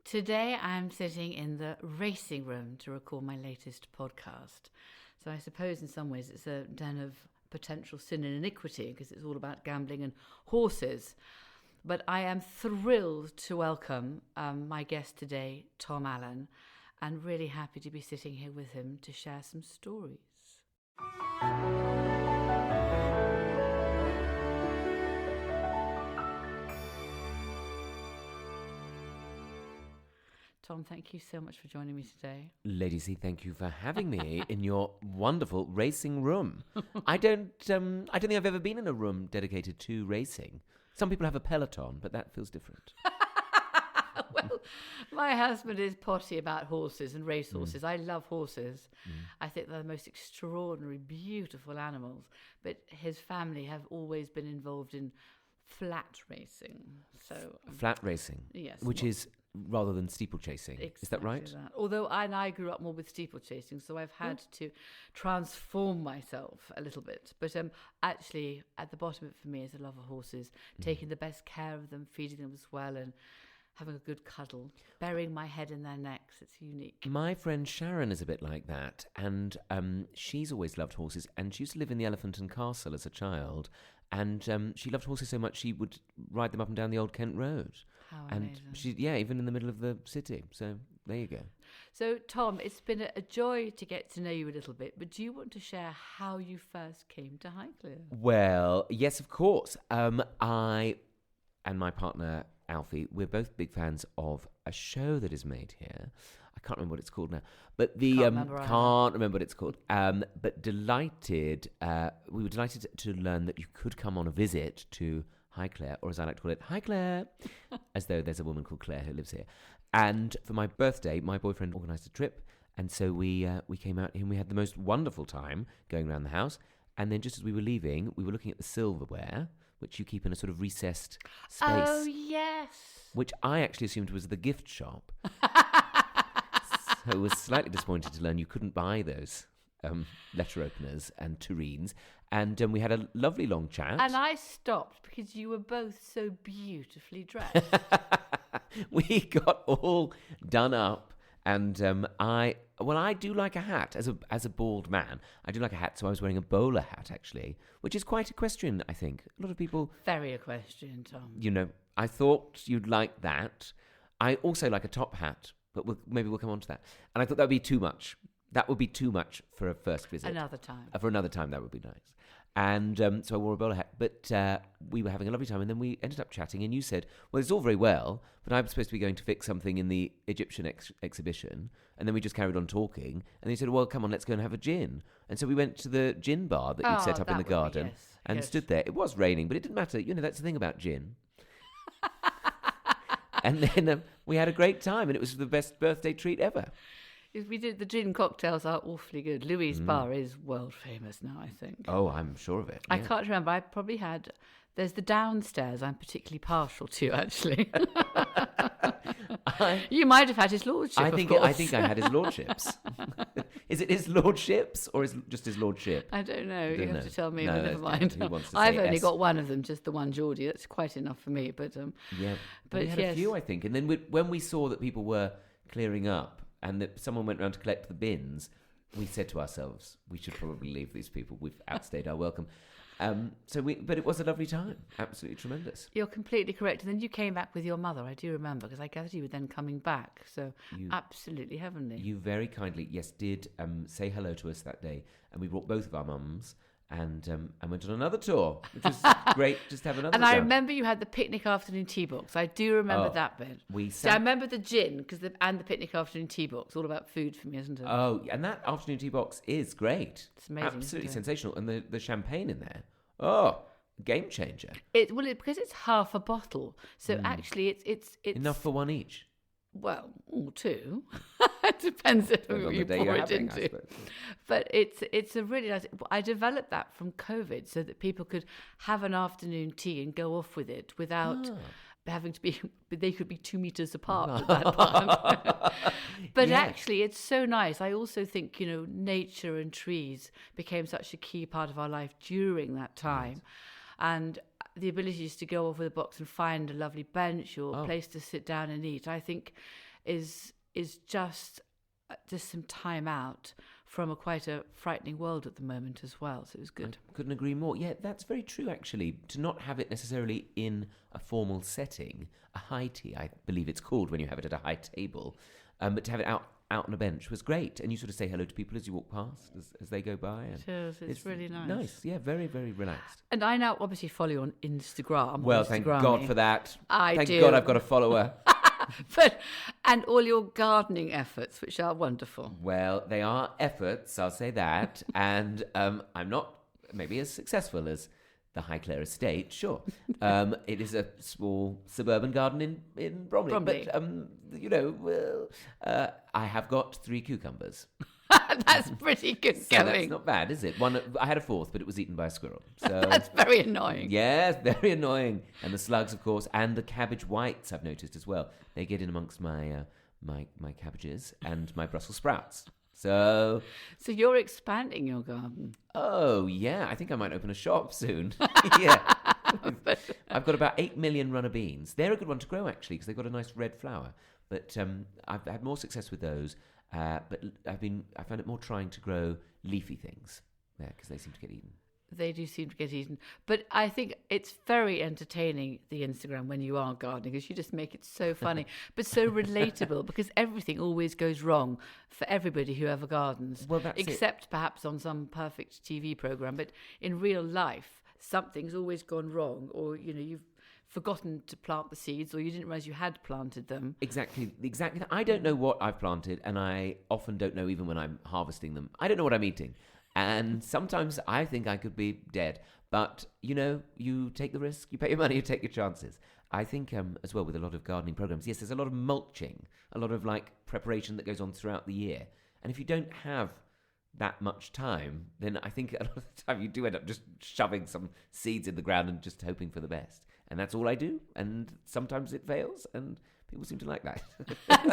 Today I'm sitting in the racing room to record my latest podcast. So I suppose in some ways it's a den of potential sin and iniquity because it's all about gambling and horses. But I am thrilled to welcome my guest today, Tom Allen, and really happy to be sitting here with him to share some stories. Tom, thank you so much for joining me today. Lady C, thank you for having me in your wonderful racing room. I don't think I've ever been in a room dedicated to racing. Some people have a peloton, but that feels different. Well, my husband is potty about horses and race horses. I love horses. I think they're the most extraordinary, beautiful animals. But his family have always been involved in flat racing. So Flat racing? Yes. Which is rather than steeplechasing. Exactly Is that right? that. Although I grew up more with steeplechasing, so I've had to transform myself a little bit. But actually, at the bottom of it for me is a love of horses, taking the best care of them, feeding them as well, and having a good cuddle, burying my head in their necks. It's unique. My friend Sharon is a bit like that, and she's always loved horses, and she used to live in the Elephant and Castle as a child, and she loved horses so much she would ride them up and down the Old Kent Road. How and amazing. even in the middle of the city. So there you go. So, Tom, it's been a joy to get to know you a little bit, but do you want to share how you first came to Highclere? Well, yes, of course. I and my partner Alfie, we're both big fans of a show that is made here. I can't remember what it's called now, but can't remember what it's called. But delighted, we were delighted to learn that you could come on a visit to Highclere, or as I like to call it, Highclere, as though there's a woman called Claire who lives here. And for my birthday, my boyfriend organised a trip, and so we came out here and we had the most wonderful time going around the house. And then just as we were leaving, we were looking at the silverware, which you keep in a sort of recessed space. Oh, yes. Which I actually assumed was the gift shop. So I was slightly disappointed to learn you couldn't buy those letter openers and tureens. And we had a lovely long chat. And I stopped because you were both so beautifully dressed. We got all done up. And I do like a hat. As a bald man, I do like a hat. So I was wearing a bowler hat, actually, which is quite equestrian, I think. A lot of people... Very equestrian, Tom. You know, I thought you'd like that. I also like a top hat, but maybe we'll come on to that. And I thought that would be too much. That would be too much for a first visit. Another time. For another time, that would be nice. And so I wore a bowler hat. But we were having a lovely time. And then we ended up chatting. And you said, well, it's all very well, but I'm supposed to be going to fix something in the Egyptian exhibition. And then we just carried on talking. And then you said, well, come on, let's go and have a gin. And so we went to the gin bar that you'd set up in the garden and stood there. It was raining, but it didn't matter. You know, that's the thing about gin. And then we had a great time. And it was the best birthday treat ever. We did. The gin cocktails are awfully good. Louis' bar is world famous now, I think. Oh, I'm sure of it. I can't remember. I probably had... There's the downstairs I'm particularly partial to, actually. You might have had his lordship, I think I had his lordships. Is it his lordships or is just his lordship? I don't know. You have to tell me, No, but never mind. who wants to I've say only S? got one of them, just the one Geordie. That's quite enough for me. But Yeah, but we had yes. a few, I think. And then when we saw that people were clearing up and that someone went around to collect the bins, we said to ourselves, we should probably leave these people. We've outstayed our welcome. But it was a lovely time. Absolutely tremendous. You're completely correct. And then you came back with your mother. I do remember because I gathered you were then coming back. So absolutely heavenly. You very kindly, yes, did say hello to us that day. And we brought both of our mums and went on another tour, which was great just to have another And go. I remember you had the picnic afternoon tea box. I do remember that bit. I remember the gin and the picnic afternoon tea box. All about food for me, isn't it? Oh, and that afternoon tea box is great. It's amazing. Absolutely sensational. And the champagne in there. Oh, game changer. Because it's half a bottle. So actually it's Enough for one each. Well, or two. It depends on who you pour it into. But it's a really nice... I developed that from COVID so that people could have an afternoon tea and go off with it without having to be... They could be 2 meters apart at that part. But actually, it's so nice. I also think, nature and trees became such a key part of our life during that time. Yes. And the ability just to go off with a box and find a lovely bench or a place to sit down and eat, I think is just some time out from quite a frightening world at the moment as well. So it was good. I couldn't agree more. Yeah, that's very true, actually. To not have it necessarily in a formal setting, a high tea, I believe it's called when you have it at a high table, but to have it out on a bench was great. And you sort of say hello to people as you walk past, as they go by. And it's really nice. Nice, yeah, very, very relaxed. And I now obviously follow you on Instagram. Well, thank God for that. Thank God I've got a follower. And all your gardening efforts, which are wonderful. Well, they are efforts, I'll say that. And I'm not maybe as successful as the Highclere estate, sure. It is a small suburban garden in Bromley. But, I have got 3 cucumbers. That's pretty good so going. That's not bad, is it? I had a 4th, but it was eaten by a squirrel. So that's very annoying. Yes, very annoying. And the slugs, of course, and the cabbage whites I've noticed as well. They get in amongst my cabbages and my Brussels sprouts. So you're expanding your garden. Oh, yeah. I think I might open a shop soon. Yeah. I've got about 8 million runner beans. They're a good one to grow, actually, because they've got a nice red flower. But I've had more success with those. But I found it more trying to grow leafy things there because they seem to get eaten. They do seem to get eaten. But I think it's very entertaining, the Instagram, when you are gardening, because you just make it so funny, but so relatable, because everything always goes wrong for everybody who ever gardens. Well, that's except perhaps on some perfect TV programme. But in real life, something's always gone wrong, or, you've forgotten to plant the seeds, or you didn't realise you had planted them. Exactly. I don't know what I've planted, and I often don't know even when I'm harvesting them. I don't know what I'm eating. And sometimes I think I could be dead. But, you take the risk, you pay your money, you take your chances. I think as well with a lot of gardening programs, yes, there's a lot of mulching, a lot of preparation that goes on throughout the year. And if you don't have that much time, then I think a lot of the time you do end up just shoving some seeds in the ground and just hoping for the best. And that's all I do. And sometimes it fails, and people seem to like that.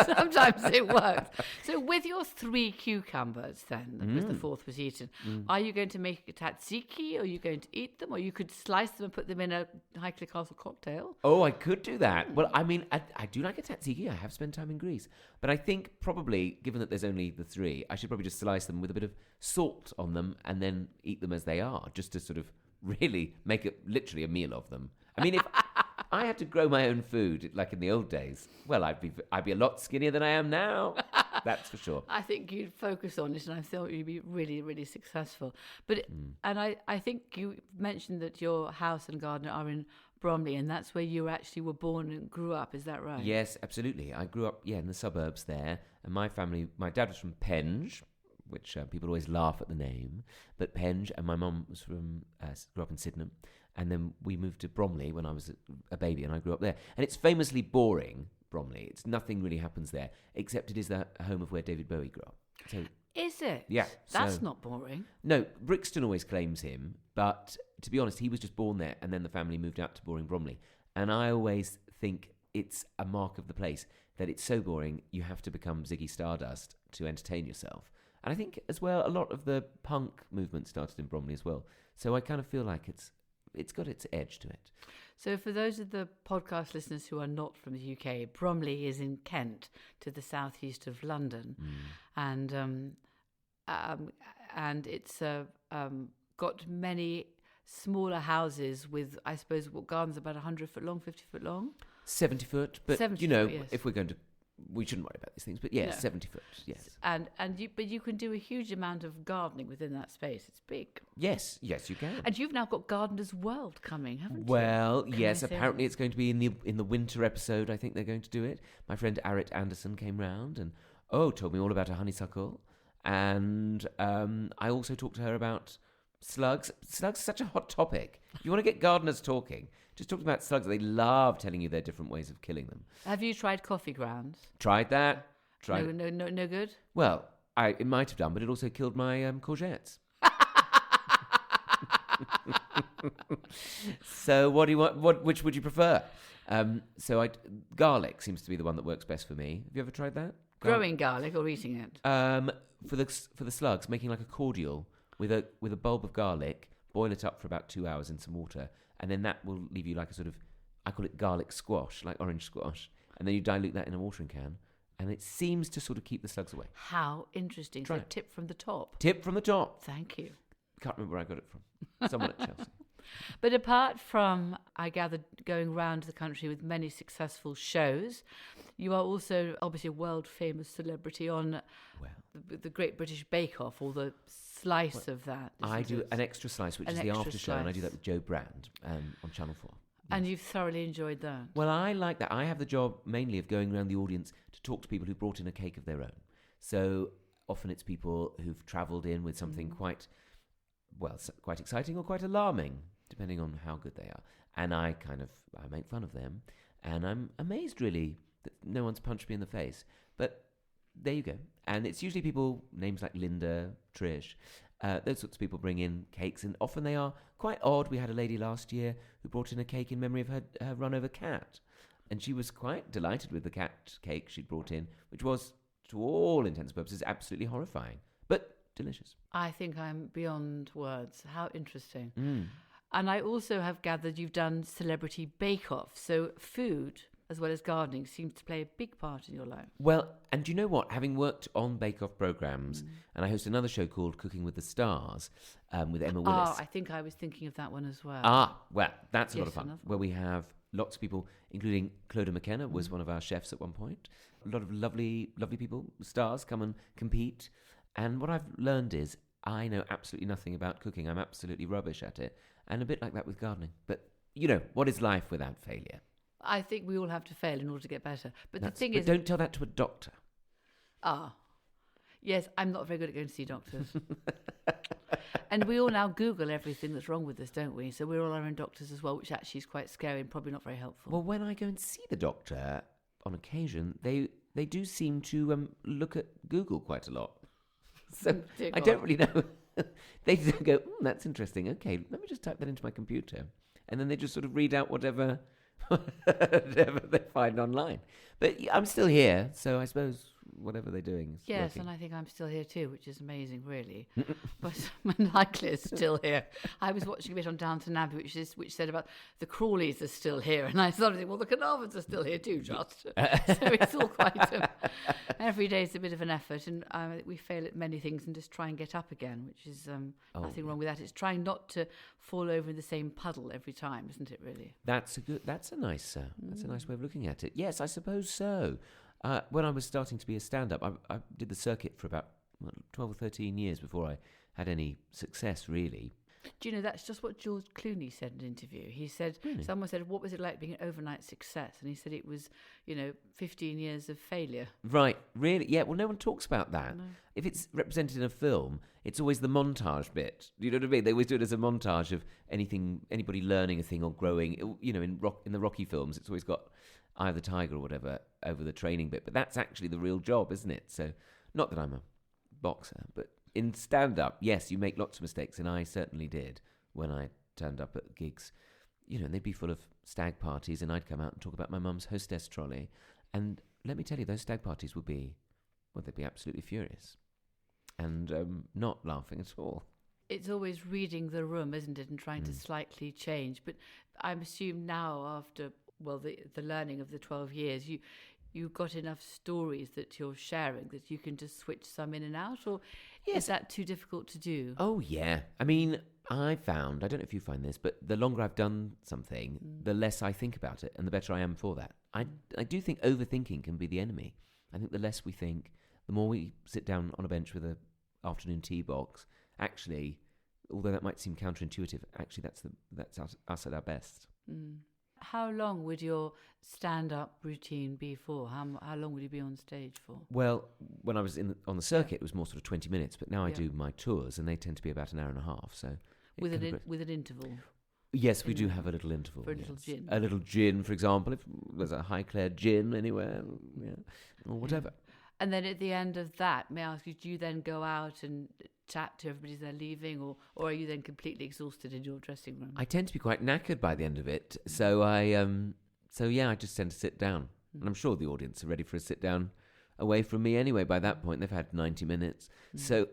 Sometimes it works. So with your 3 cucumbers then, because the 4th was eaten, are you going to make a tzatziki, or are you going to eat them, or you could slice them and put them in a Highclere Castle cocktail? Oh, I could do that. Well, I mean, I do like a tzatziki. I have spent time in Greece. But I think probably, given that there's only the 3, I should probably just slice them with a bit of salt on them and then eat them as they are, just to sort of really make it literally a meal of them. I mean, if I had to grow my own food like in the old days, well, I'd be a lot skinnier than I am now. That's for sure. I think you'd focus on it, and I thought you'd be really, really successful. But and I think you mentioned that your house and garden are in Bromley, and that's where you actually were born and grew up. Is that right? Yes, absolutely. I grew up, in the suburbs there, and my dad was from Penge, which people always laugh at the name, but Penge, and my mum was grew up in Sydenham. And then we moved to Bromley when I was a baby, and I grew up there. And it's famously boring, Bromley. Nothing really happens there, except it is the home of where David Bowie grew up. So, is it? Yeah. That's not boring. No, Brixton always claims him, but to be honest, he was just born there, and then the family moved out to boring Bromley. And I always think it's a mark of the place that it's so boring, you have to become Ziggy Stardust to entertain yourself. And I think, as well, a lot of the punk movement started in Bromley as well. So I kind of feel like it's got its edge to it. So for those of the podcast listeners who are not from the UK, Bromley is in Kent, to the southeast of London, and it's got many smaller houses with, I suppose, gardens about 100 foot long, 50 foot long, 70 foot. But 70 foot, yes. If we're going to, we shouldn't worry about these things. But yes, no. 70 foot. Yes, but you can do a huge amount of gardening within that space. It's big. Yes, you can. And you've now got Gardener's World coming, haven't you? Well, yes. Apparently, it's going to be in the winter episode. I think they're going to do it. My friend Arit Anderson came round and told me all about a honeysuckle, and I also talked to her about slugs. Slugs are such a hot topic. If you want to get gardeners talking, just talk about slugs. They love telling you their different ways of killing them. Have you tried coffee grounds? Tried that. No good? Well, it might have done, but it also killed my courgettes. So what do you want? Which would you prefer? Garlic seems to be the one that works best for me. Have you ever tried that? Growing garlic or eating it? For the slugs, making like a cordial with a bulb of garlic, boil it up for about 2 hours in some water, and then that will leave you like a sort of, I call it garlic squash, like orange squash, and then you dilute that in a watering can. And it seems to sort of keep the slugs away. How interesting. Try so it. Tip from the top. Tip from the top. Thank you. Can't remember where I got it from. Someone at Chelsea. But apart from, I gather, going around the country with many successful shows, you are also obviously a world-famous celebrity on the Great British Bake Off, or the slice of that. I do an extra slice, which is the after show, and I do that with Joe Brand on Channel 4. And you've thoroughly enjoyed that? Well, I like that. I have the job mainly of going around the audience to talk to people who brought in a cake of their own. So often it's people who've travelled in with something quite exciting or quite alarming, depending on how good they are. And I make fun of them. And I'm amazed, really, that no one's punched me in the face. But there you go. And it's usually people, names like Linda, Trish, those sorts of people bring in cakes, and often they are quite odd. We had a lady last year who brought in a cake in memory of her run-over cat, and she was quite delighted with the cat cake she'd brought in, which was, to all intents and purposes, absolutely horrifying, but delicious. I think I'm beyond words. How interesting. And I also have gathered you've done Celebrity Bake Off, so food as well as gardening seems to play a big part in your life. Well, and do you know what? Having worked on Bake Off programmes, and I host another show called Cooking with the Stars with Emma Willis. I think I was thinking of that one as well. Well, that's a lot of fun, where we have lots of people, including Clodagh McKenna was one of our chefs at one point. A lot of lovely, lovely people, stars, come and compete. And what I've learned is I know absolutely nothing about cooking. I'm absolutely rubbish at it. And a bit like that with gardening. But, what is life without failure? I think we all have to fail in order to get better. But the thing is... But don't tell that to a doctor. Yes, I'm not very good at going to see doctors. And we all now Google everything that's wrong with us, don't we? So we're all our own doctors as well, which actually is quite scary and probably not very helpful. Well, when I go and see the doctor, on occasion, they do seem to look at Google quite a lot. So I don't really know. They just go, that's interesting. Okay, let me just type that into my computer. And then they just sort of read out whatever they find online. But I'm still here, so I suppose whatever they're doing is working. And I think I'm still here too, which is amazing, really. But Michael is still here. I was watching a bit on Downton Abbey, which said about the Crawleys are still here, and I started thinking, well, the Carnarvons are still here too, just. So it's all quite... every day is a bit of an effort, and we fail at many things and just try and get up again, which is nothing wrong with that. It's trying not to fall over in the same puddle every time, isn't it, really? That's a nice way of looking at it. Yes, I suppose so. When I was starting to be a stand-up, I did the circuit for about 12 or 13 years before I had any success, really. Do you know, that's just what George Clooney said in an interview. He said, Someone said, what was it like being an overnight success? And he said it was, 15 years of failure. Right, really? Yeah, well, no one talks about that. No. If it's represented in a film, it's always the montage bit. Do you know what I mean? They always do it as a montage of anybody learning a thing or growing. In the Rocky films, it's always got Eye of the Tiger or whatever over the training bit. But that's actually the real job, isn't it? So, not that I'm a boxer, but in stand-up, yes, you make lots of mistakes, and I certainly did when I turned up at gigs. And they'd be full of stag parties, and I'd come out and talk about my mum's hostess trolley. And let me tell you, those stag parties would be, they'd be absolutely furious and not laughing at all. It's always reading the room, isn't it, and trying to slightly change. But I assume now, after the learning of the 12 years, you've got enough stories that you're sharing that you can just switch some in and out, or is that too difficult to do? Oh, yeah. I mean, I found, I don't know if you find this, but the longer I've done something, the less I think about it and the better I am for that. I do think overthinking can be the enemy. I think the less we think, the more we sit down on a bench with an afternoon tea box. Actually, although that might seem counterintuitive, actually that's us at our best. How long would your stand-up routine be for? How long would you be on stage for? Well, when I was on the circuit, it was more sort of 20 minutes, but now I do my tours, and they tend to be about an hour and a half. So with an interval? Yes, we do have a little interval. For a little gin? A little gin, for example, if there's a Highclere gin anywhere, or whatever. And then at the end of that, may I ask you, do you then go out and chat to everybody as they're leaving, or are you then completely exhausted in your dressing room? I tend to be quite knackered by the end of it, so I just tend to sit down. And I'm sure the audience are ready for a sit down away from me anyway. By that point, they've had 90 minutes. So,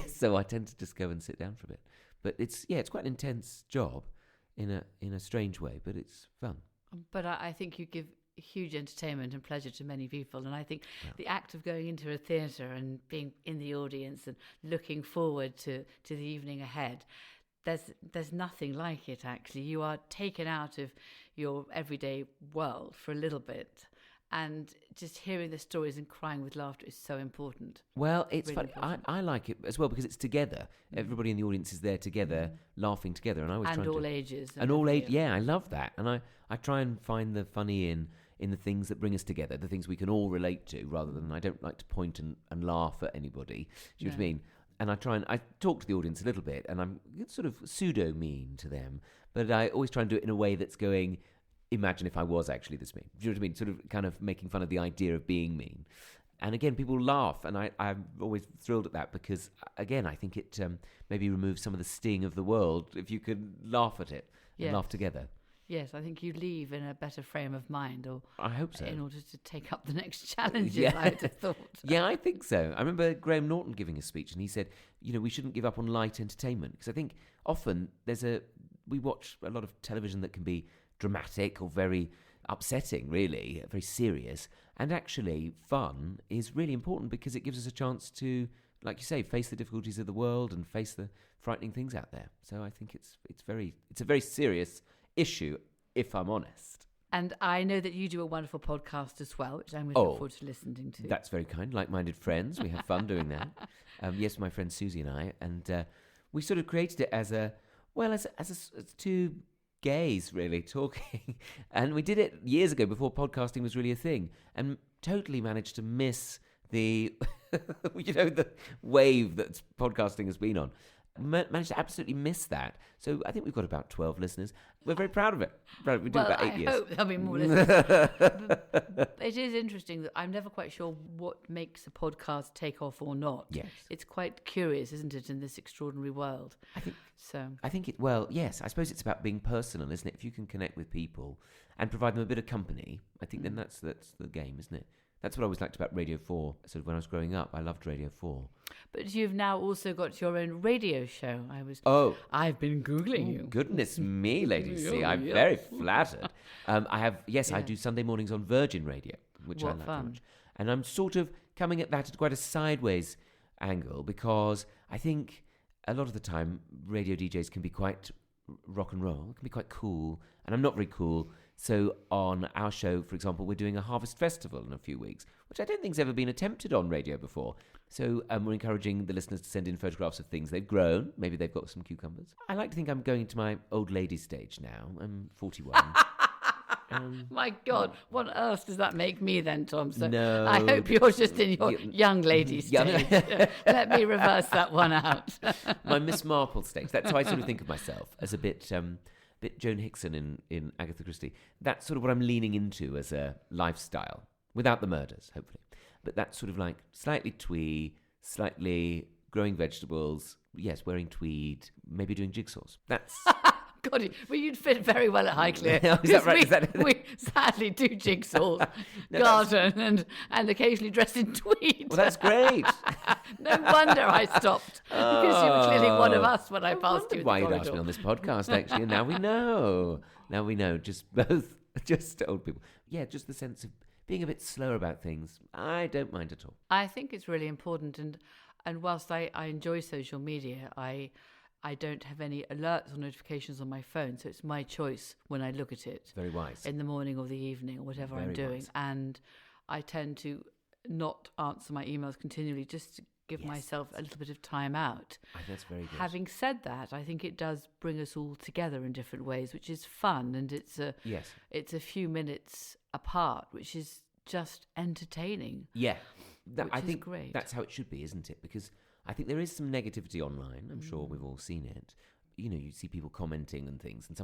so I tend to just go and sit down for a bit. But it's quite an intense job in a strange way, but it's fun. But I think you give huge entertainment and pleasure to many people. And I think the act of going into a theatre and being in the audience and looking forward to the evening ahead, there's nothing like it, actually. You are taken out of your everyday world for a little bit. And just hearing the stories and crying with laughter is so important. Well, it's really fun. I like it as well because it's together. Everybody in the audience is there together, laughing together. And I always all ages. And all age. Yeah, I love that. And I try and find the funny in the things that bring us together, the things we can all relate to, rather than I don't like to point and laugh at anybody. Do you know what I mean? And I talk to the audience a little bit, and I'm sort of pseudo mean to them, but I always try and do it in a way that's going, imagine if I was actually this mean. Do you know what I mean? Sort of kind of making fun of the idea of being mean. And again, people laugh, and I'm always thrilled at that because, again, I think it maybe removes some of the sting of the world if you could laugh at it and laugh together. Yes, I think you leave in a better frame of mind, or I hope so, in order to take up the next challenges. I would have thought. Yeah, I think so. I remember Graham Norton giving a speech, and he said, we shouldn't give up on light entertainment because I think often we watch a lot of television that can be dramatic or very upsetting, really, very serious, and actually fun is really important because it gives us a chance to, like you say, face the difficulties of the world and face the frightening things out there. So I think it's a very serious issue, if I'm honest. And I know that you do a wonderful podcast as well, which I'm looking forward to listening to. That's very kind. Like-minded friends. We have fun doing that. Yes, my friend Susie and I. And we sort of created it as two gays, really, talking. And we did it years ago before podcasting was really a thing. And totally managed to miss the, the wave that podcasting has been on. Managed to absolutely miss that. So I think we've got about 12 listeners. We're very proud of it. We do about 8 years. I hope there'll be more listeners. It is interesting that I'm never quite sure what makes a podcast take off or not. Yes. It's quite curious, isn't it, in this extraordinary world? Yes. I suppose it's about being personal, isn't it? If you can connect with people and provide them a bit of company, I think then that's the game, isn't it? That's what I always liked about Radio 4. Sort of when I was growing up, I loved Radio 4. But you've now also got your own radio show. I've been Googling you. Goodness me, ladies. See, I'm very flattered. I do Sunday mornings on Virgin Radio, which I like very much. And I'm sort of coming at that at quite a sideways angle because I think a lot of the time radio DJs can be quite rock and roll, can be quite cool, and I'm not very cool. So on our show, for example, we're doing a harvest festival in a few weeks, which I don't think has ever been attempted on radio before. So we're encouraging the listeners to send in photographs of things they've grown. Maybe they've got some cucumbers. I like to think I'm going to my old lady stage now. I'm 41. My God, what on earth does that make me then, Tom? So no. I hope you're just in your young lady stage. Let me reverse that one out. My Miss Marple stage. That's how I sort of think of myself, as a bit Joan Hickson in Agatha Christie. That's sort of what I'm leaning into as a lifestyle, without the murders, hopefully. But that's sort of like slightly twee, slightly growing vegetables, yes, wearing tweed, maybe doing jigsaws. That's... God, you'd fit very well at Highclere. Is that right? We sadly do jigsaws, garden, and occasionally dress in tweed. Well, that's great. No wonder I stopped, because you were clearly one of us when I passed you in the why corridor. You'd asked me on this podcast, actually, and now we know. Just old people. Yeah, just the sense of being a bit slower about things. I don't mind at all. I think it's really important, and whilst I enjoy social media, I don't have any alerts or notifications on my phone, so it's my choice when I look at it. Very wise. In the morning or the evening or whatever Very I'm doing. wise. And I tend to not answer my emails continually, just to give myself a little bit of time out. I think that's very good. Having said that, I think it does bring us all together in different ways, which is fun, and it's a few minutes apart, which is just entertaining. Yeah. I think great. That's how it should be, isn't it? Because I think there is some negativity online. I'm sure we've all seen it. You see people commenting and things, and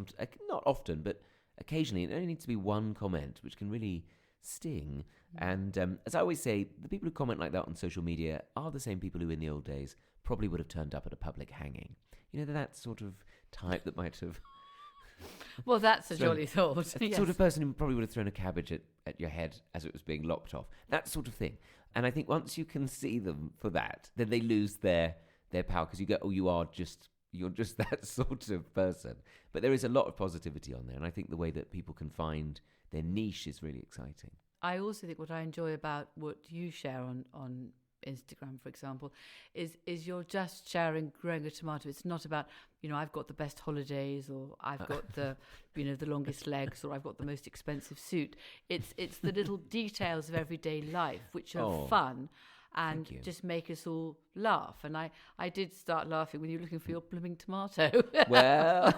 not often, but occasionally. It only needs to be one comment, which can really sting. And as I always say, the people who comment like that on social media are the same people who, in the old days, probably would have turned up at a public hanging. That sort of type that might have. Well, that's a jolly thought. The sort of person who probably would have thrown a cabbage at your head as it was being lopped off. That sort of thing. And I think once you can see them for that, then they lose their power, because you go, you're just that sort of person. But there is a lot of positivity on there, and I think the way that people can find their niche is really exciting. I also think what I enjoy about what you share on Instagram, for example, is you're just sharing growing a tomato. It's not about, I've got the best holidays, or I've got the, the longest legs, or I've got the most expensive suit. It's the little details of everyday life which are fun and just make us all laugh. And I did start laughing when you were looking for your blooming tomato. Well,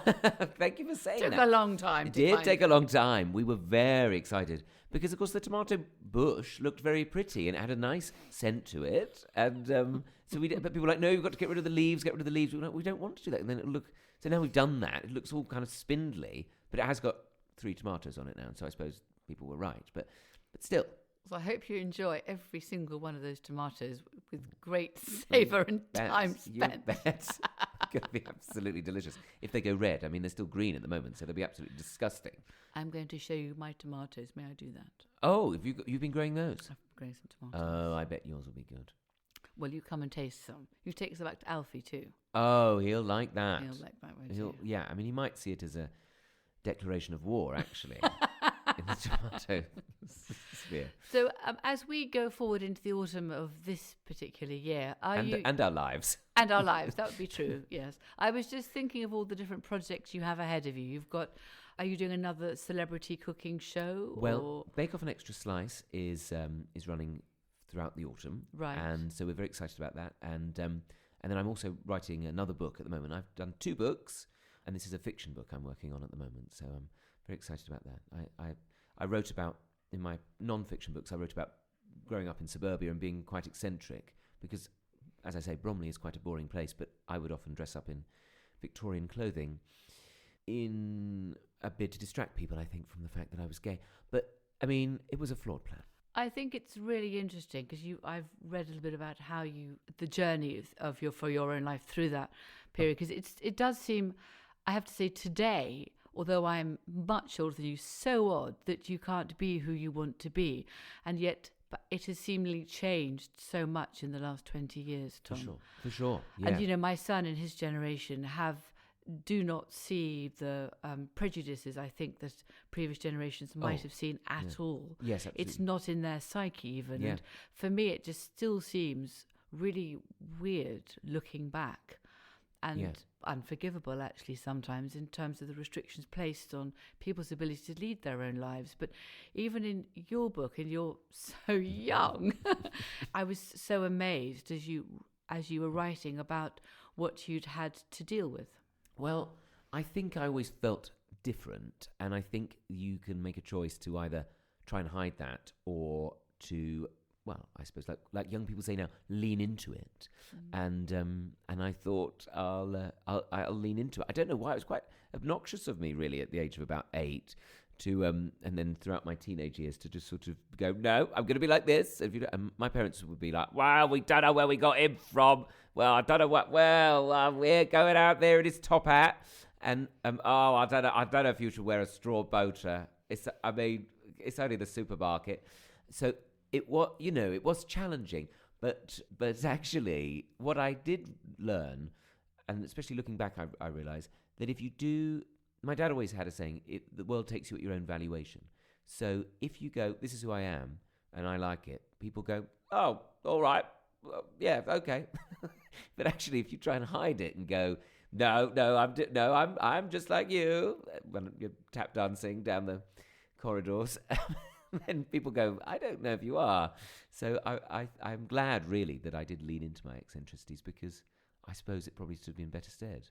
thank you for saying that. It took a long time. It did take a long time. We were very excited because, of course, the tomato bush looked very pretty and it had a nice scent to it. And but people were like, no, you've got to get rid of the leaves, get rid of the leaves. We were like, we don't want to do that. And then it'll look... So now we've done that. It looks all kind of spindly, but it has got 3 tomatoes on it now. So I suppose people were right. But still... So I hope you enjoy every single one of those tomatoes with great savour and time spent. You bet. It's going to be absolutely delicious. If they go red, I mean, they're still green at the moment, so they'll be absolutely disgusting. I'm going to show you my tomatoes. May I do that? Oh, you've been growing those? I've been growing some tomatoes. Oh, I bet yours will be good. Well, you come and taste some. You take some back to Alfie too. Oh, he'll like that. He'll like that, won't he? Yeah, I mean, he might see it as a declaration of war, actually. In the tomato sphere. So as we go forward into the autumn of this particular year, and our lives. And our lives, that would be true, yes. I was just thinking of all the different projects you have ahead of you. Are you doing another celebrity cooking show? Well, Bake Off an Extra Slice is running throughout the autumn. Right. And so we're very excited about that. And then I'm also writing another book at the moment. I've done 2 books, and this is a fiction book I'm working on at the moment. So I'm very excited about that. I wrote about, in my non-fiction books, I wrote about growing up in suburbia and being quite eccentric because, as I say, Bromley is quite a boring place, but I would often dress up in Victorian clothing in a bid to distract people, I think, from the fact that I was gay. But, I mean, it was a flawed plan. I think it's really interesting because I've read a little bit about how the journey for your own life through that period, because it does seem, I have to say today, although I'm much older than you, so odd that you can't be who you want to be. And yet it has seemingly changed so much in the last 20 years, Tom. For sure. Yeah. And, my son and his generation do not see the prejudices, I think, that previous generations might have seen at all. Yes, absolutely. It's not in their psyche even. Yeah. And for me, it just still seems really weird looking back. And unforgivable, actually, sometimes in terms of the restrictions placed on people's ability to lead their own lives. But even in your book, and you're so young, I was so amazed as you were writing about what you'd had to deal with. Well, I think I always felt different, and I think you can make a choice to either try and hide that or to... Well, I suppose, like young people say now, lean into it, and I thought I'll lean into it. I don't know why. It was quite obnoxious of me, really, at the age of about 8, to and then throughout my teenage years to just sort of go, no, I'm going to be like this. And my parents would be like, well, we don't know where we got him from. Well, I don't know what. Well, we're going out there in his top hat, and I don't know if you should wear a straw boater. It's only the supermarket, so. It was challenging, but actually, what I did learn, and especially looking back, I realised that if you do, my dad always had a saying: the world takes you at your own valuation. So if you go, this is who I am, and I like it, people go, oh, all right, well, yeah, okay. But actually, if you try and hide it and go, no, I'm just like you, when you're tap dancing down the corridors. Then people go, I don't know if you are. So I'm glad, really, that I did lean into my eccentricities because I suppose it probably stood me in better stead.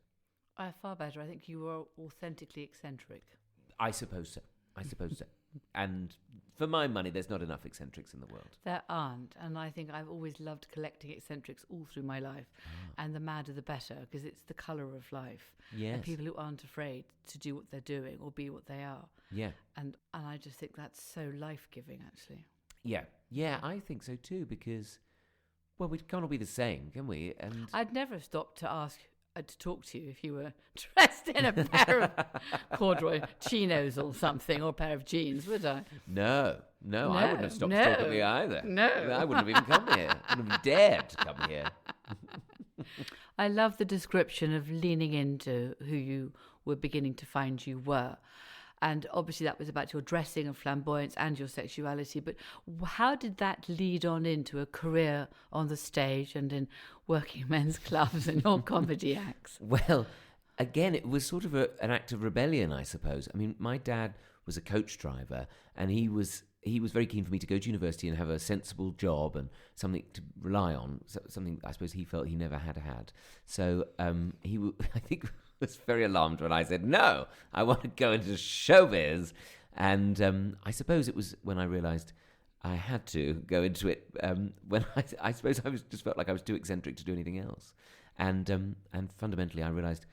Far better. I think you were authentically eccentric. I suppose so. And for my money, there's not enough eccentrics in the world. There aren't. And I think I've always loved collecting eccentrics all through my life. And the madder the better, because it's the colour of life. Yes. And people who aren't afraid to do what they're doing or be what they are. Yeah. And I just think that's so life-giving, actually. Yeah, I think so too, because, well, we can't all be the same, can we? And I'd never have stopped to ask to talk to you if you were dressed in a pair of corduroy chinos or something, or a pair of jeans, would I? No, I wouldn't have stopped to talk to me either. No. I wouldn't have even come here. I wouldn't have dared to come here. I love the description of leaning into who you were beginning to find you were. And obviously that was about your dressing and flamboyance and your sexuality. But how did that lead on into a career on the stage and in working men's clubs and your comedy acts? Well, again, it was sort of an act of rebellion, I suppose. I mean, my dad was a coach driver, and he was very keen for me to go to university and have a sensible job and something to rely on, something I suppose he felt he never had. So I think was very alarmed when I said, no, I want to go into showbiz. And I suppose it was when I realised I had to go into it, when I suppose I just felt like I was too eccentric to do anything else. And fundamentally I realised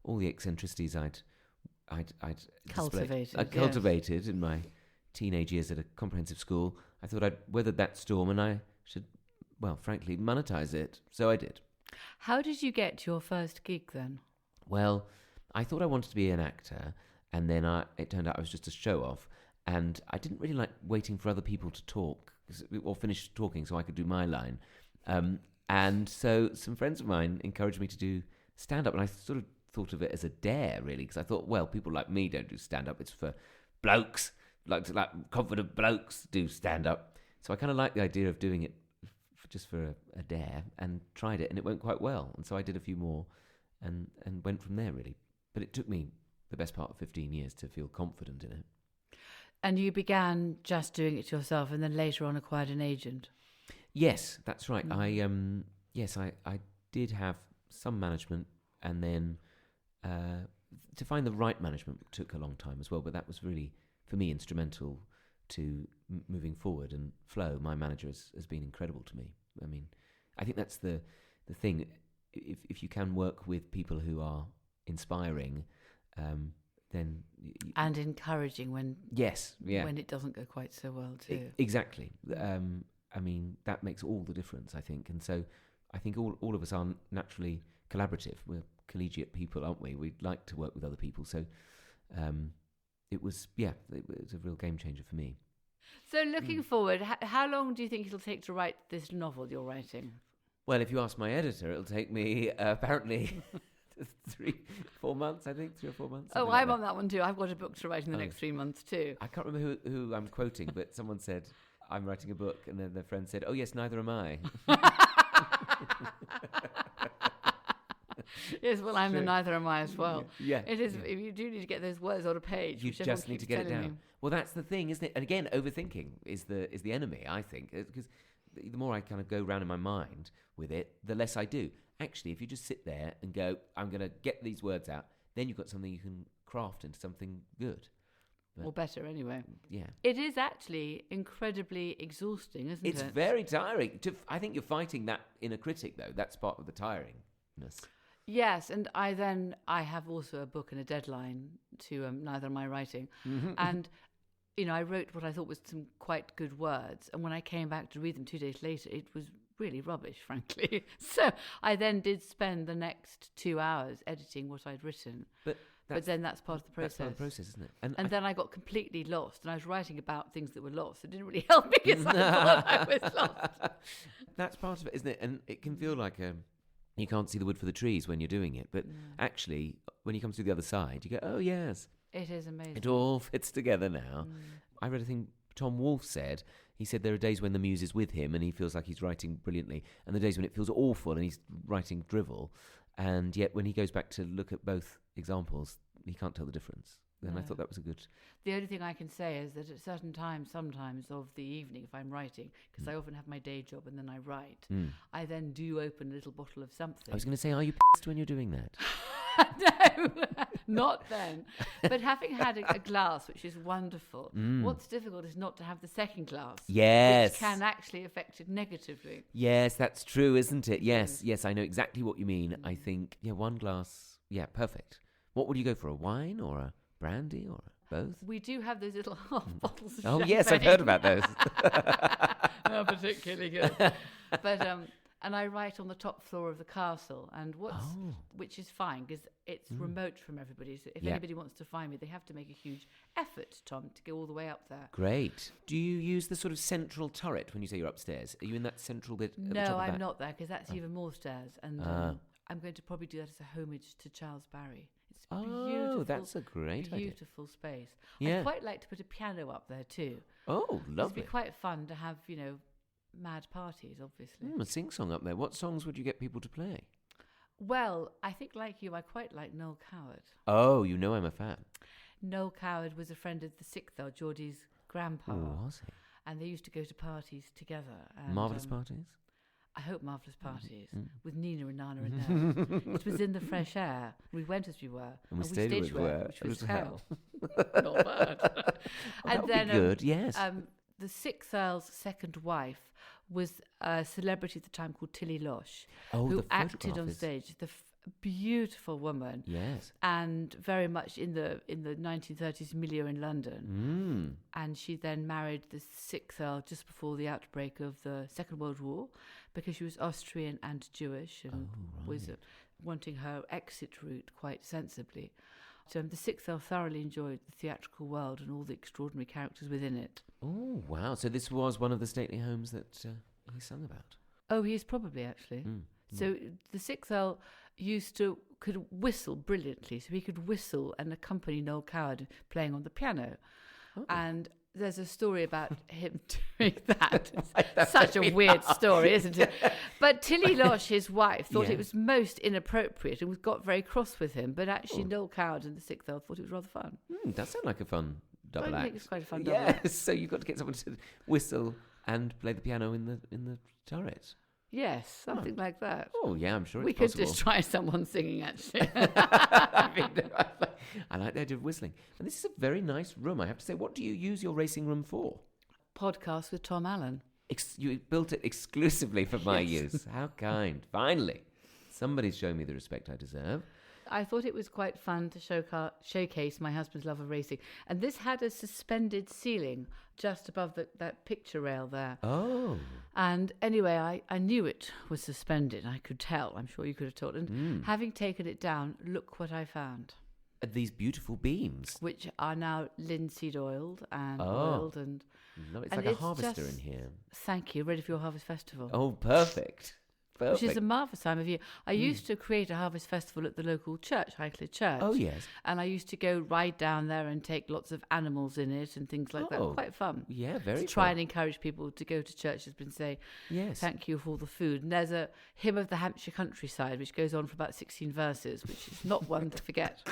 all the eccentricities I'd cultivated in my teenage years at a comprehensive school. I thought I'd weathered that storm and I should, well, frankly, monetize it. So I did. How did you get your first gig then? Well, I thought I wanted to be an actor, and then it turned out I was just a show-off, and I didn't really like waiting for other people to talk or finish talking so I could do my line. And so some friends of mine encouraged me to do stand-up, and I sort of thought of it as a dare, really, because I thought, well, people like me don't do stand-up. It's for blokes, like confident blokes do stand-up. So I kind of liked the idea of doing it just for a dare, and tried it, and it went quite well. And so I did a few more and went from there, really. But it took me the best part of 15 years to feel confident in it. And you began just doing it yourself, and then later on acquired an agent. Yes, that's right. I did have some management, and then to find the right management took a long time as well. But that was really, for me, instrumental to moving forward. And Flo, my manager, has been incredible to me. I mean, I think that's the thing. If you can work with people who are inspiring, then and encouraging when when it doesn't go quite so well too. Exactly. I mean, that makes all the difference, I think. And so I think all of us are naturally collaborative. We're collegiate people, aren't we? We'd like to work with other people. So it was a real game changer for me. So looking forward, how long do you think it'll take to write this novel you're writing? Well, if you ask my editor, it'll take me apparently 3 or 4 months, I think. 3 or 4 months. Oh, I'm on that one too. I've got a book to write in the next 3 months too. I can't remember who I'm quoting, but someone said, I'm writing a book, and then their friend said, oh yes, neither am I. Yes, well, I'm the neither am I as well. Yeah. It is. Yeah. You do need to get those words on a page. You just need to get it down. You. Well, that's the thing, isn't it? And again, overthinking is the enemy, I think, because the more I kind of go round in my mind with it, the less I do. Actually, if you just sit there and go, I'm going to get these words out, then you've got something you can craft into something good. Or better, anyway. Yeah. It is actually incredibly exhausting, isn't it? It's very tiring. I think you're fighting that inner critic, though. That's part of the tiringness. Yes, and I have also a book and a deadline to neither am I writing. Mm-hmm. And, I wrote what I thought was some quite good words. And when I came back to read them 2 days later, it was really rubbish, frankly. So I then did spend the next 2 hours editing what I'd written. But then that's part of the process. That's part of the process, isn't it? And then I got completely lost, and I was writing about things that were lost. It didn't really help me because I thought I was lost. That's part of it, isn't it? And it can feel like you can't see the wood for the trees when you're doing it. But actually, when you come to the other side, you go, oh, yes. It is amazing. It all fits together now. I read a thing Tom Wolfe said. He said there are days when the muse is with him and he feels like he's writing brilliantly, and the days when it feels awful and he's writing drivel. And yet when he goes back to look at both examples, he can't tell the difference. And I thought that was a good... The only thing I can say is that at certain times, sometimes of the evening, if I'm writing, because I often have my day job and then I write, I then do open a little bottle of something. I was going to say, are you pissed when you're doing that? No, not then. But having had a glass, which is wonderful, what's difficult is not to have the second glass. Yes. Which can actually affect it negatively. Yes, that's true, isn't it? Yes, I know exactly what you mean. I think, one glass, perfect. What would you go for, a wine or a brandy or both? We do have those little half bottles of champagne. Oh, yes, I've heard about those. Not particularly good. But... and I write on the top floor of the castle, and which is fine because it's remote from everybody. So if anybody wants to find me, they have to make a huge effort, Tom, to go all the way up there. Great. Do you use the sort of central turret when you say you're upstairs? Are you in that central bit? At the top No, of I'm that? not there because that's even more stairs. And I'm going to probably do that as a homage to Charles Barry. It's Oh, that's a great idea. Beautiful space. Yeah. I'd quite like to put a piano up there too. Oh, lovely. It'd be quite fun to have, mad parties, obviously. A sing-song up there. What songs would you get people to play? Well, I think like you, I quite like Noel Coward. Oh, you know I'm a fan. Noel Coward was a friend of the Sixth Earl, Geordie's grandpa. Oh, was he? And they used to go to parties together. And, Marvellous parties? I hope marvellous parties with Nina and Nana and Nell. It was in the fresh air. We went as we were. And we stayed as we were. Which was hell. Not bad. And then, be good, yes. The Sixth Earl's second wife was a celebrity at the time called Tilly Losh, who acted on stage. The beautiful woman. Yes. And very much in the 1930s milieu in London. And she then married the Sixth Earl just before the outbreak of the Second World War, because she was Austrian and Jewish and was wanting her exit route quite sensibly. So the Sixth Earl thoroughly enjoyed the theatrical world and all the extraordinary characters within it. Oh, wow. So this was one of the stately homes that he sung about? Oh, he is probably, actually. So the Sixth Earl could whistle brilliantly. So he could whistle and accompany Noel Coward playing on the piano. Oh. And there's a story about him doing that. It's such a weird story, isn't it? But Tilly Losh, his wife, thought it was most inappropriate and got very cross with him. But actually, Noel Coward and the Sixth Earl thought it was rather fun. That sounds like a fun double act. I think it's quite a fun double act. Yes, so you've got to get someone to whistle and play the piano in the turret. Yes, something like that. Oh, yeah, I'm sure we it's possible. We could just try someone singing, actually. I like the idea of whistling. And this is a very nice room, I have to say. What do you use your racing room for? Podcast with Tom Allen. You built it exclusively for my use. How kind. Finally, somebody's showing me the respect I deserve. I thought it was quite fun to showcase my husband's love of racing. And this had a suspended ceiling just above that picture rail there. Oh. And anyway, I knew it was suspended. I could tell. I'm sure you could have told. And having taken it down, look what I found. These beautiful beams. Which are now linseed oiled and oiled. And no, it's like a harvester in here. Thank you. Ready for your Harvest Festival. Oh, perfect. Which is a marvellous time of year. I used to create a harvest festival at the local church, Highclere Church. Oh, yes. And I used to go ride down there and take lots of animals in it and things like that. Quite fun. Yeah, very fun. To try and encourage people to go to churches and say, thank you for all the food. And there's a hymn of the Hampshire countryside, which goes on for about 16 verses, which is not one to forget.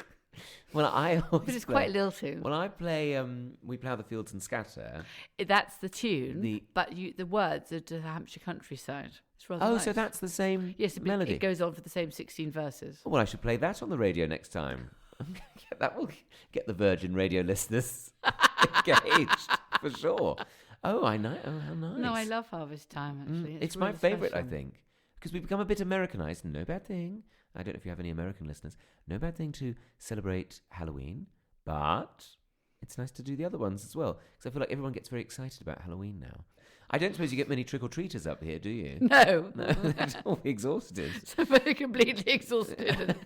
Well, but it's quite lilting. When I play We Plough the Fields and Scatter... That's the tune, but the words are to the Hampshire countryside. It's rather nice. So that's the same melody? It goes on for the same 16 verses. Oh, well, I should play that on the radio next time. That will get the Virgin Radio listeners engaged, for sure. Oh, I know. Oh, how nice. No, I love harvest time, actually. It's really my favourite, I think, because we've become a bit Americanized. No bad thing. I don't know if you have any American listeners. No bad thing to celebrate Halloween, but it's nice to do the other ones as well. Because I feel like everyone gets very excited about Halloween now. I don't suppose you get many trick-or-treaters up here, do you? No. They're all exhausted. So they're completely exhausted.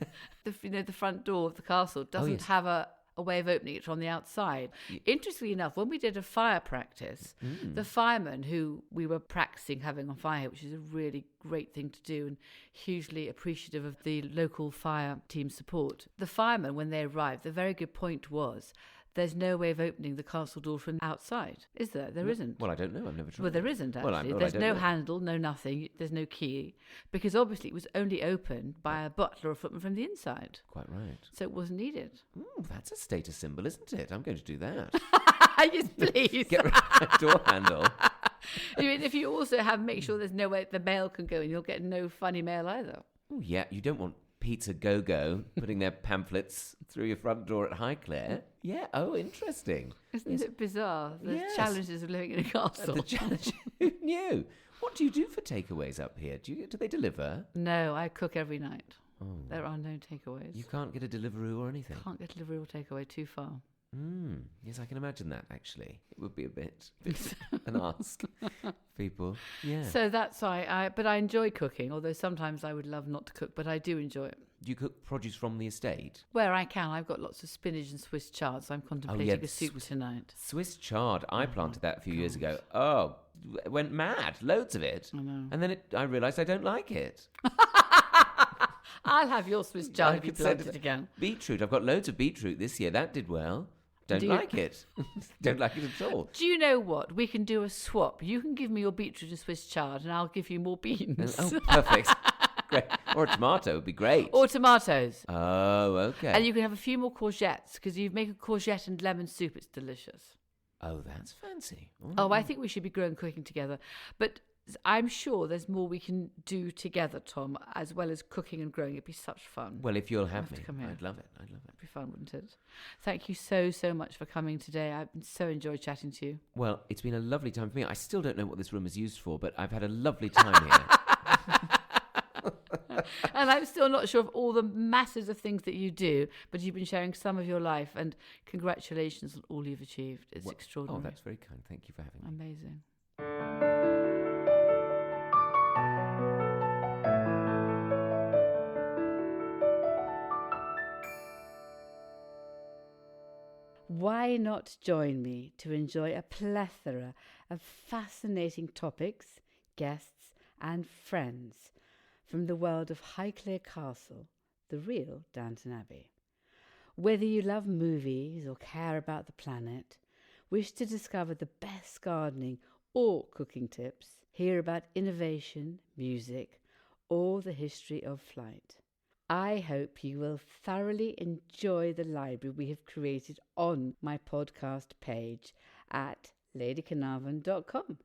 And the front door of the castle doesn't have a way of opening it from the outside. Interestingly enough, when we did a fire practice, the firemen who we were practicing having on fire, which is a really great thing to do and hugely appreciative of the local fire team support, the firemen, when they arrived, the very good point was, there's no way of opening the castle door from outside, is there? There isn't. Well, I don't know. I've never tried. Well, there isn't, actually. There's no handle, no nothing. There's no key. Because obviously it was only opened by a butler or footman from the inside. Quite right. So it wasn't needed. That's a status symbol, isn't it? I'm going to do that. Yes, please. Get rid of my door handle. I mean, if you also make sure there's no way the mail can go in, you'll get no funny mail either. Oh, yeah. You don't want Pizza Go-Go putting their pamphlets through your front door at Highclere. Yeah, interesting. Isn't it bizarre? The challenges of living in a castle. The challenge. Who knew? What do you do for takeaways up here? Do they deliver? No, I cook every night. Oh. There are no takeaways. You can't get a Deliveroo or anything? Can't get a Deliveroo or takeaway, too far. Yes, I can imagine that, actually. It would be a bit an ask, people. Yeah. So that's why but I enjoy cooking, although sometimes I would love not to cook, but I do enjoy it. Do you cook produce from the estate? Where I can. I've got lots of spinach and Swiss chard, so I'm contemplating a soup tonight. Swiss chard. I planted that a few years ago. Oh, went mad. Loads of it. I know. And then I realised I don't like it. I'll have your Swiss chard if you plant it again. Beetroot. I've got loads of beetroot this year. That did well. Don't like it. Don't like it at all. Do you know what? We can do a swap. You can give me your beetroot and Swiss chard, and I'll give you more beans. Oh, perfect. Great. Or a tomato would be great. Or tomatoes. Oh, okay. And you can have a few more courgettes, because you make a courgette and lemon soup. It's delicious. Oh, that's fancy. Oh, I think we should be growing cooking together. But I'm sure there's more we can do together, Tom, as well as cooking and growing. It'd be such fun. Well, if you'll have me, I'd love it. It'd be fun, wouldn't it? Thank you so much for coming today. I've so enjoyed chatting to you. Well, it's been a lovely time for me. I still don't know what this room is used for, but I've had a lovely time here. And I'm still not sure of all the masses of things that you do, but you've been sharing some of your life, and congratulations on all you've achieved. It's extraordinary. Oh, that's very kind. Thank you for having me. Amazing. Why not join me to enjoy a plethora of fascinating topics, guests and friends from the world of Highclere Castle, the real Downton Abbey. Whether you love movies or care about the planet, wish to discover the best gardening or cooking tips, hear about innovation, music, or the history of flight, I hope you will thoroughly enjoy the library we have created on my podcast page at ladycarnarvon.com.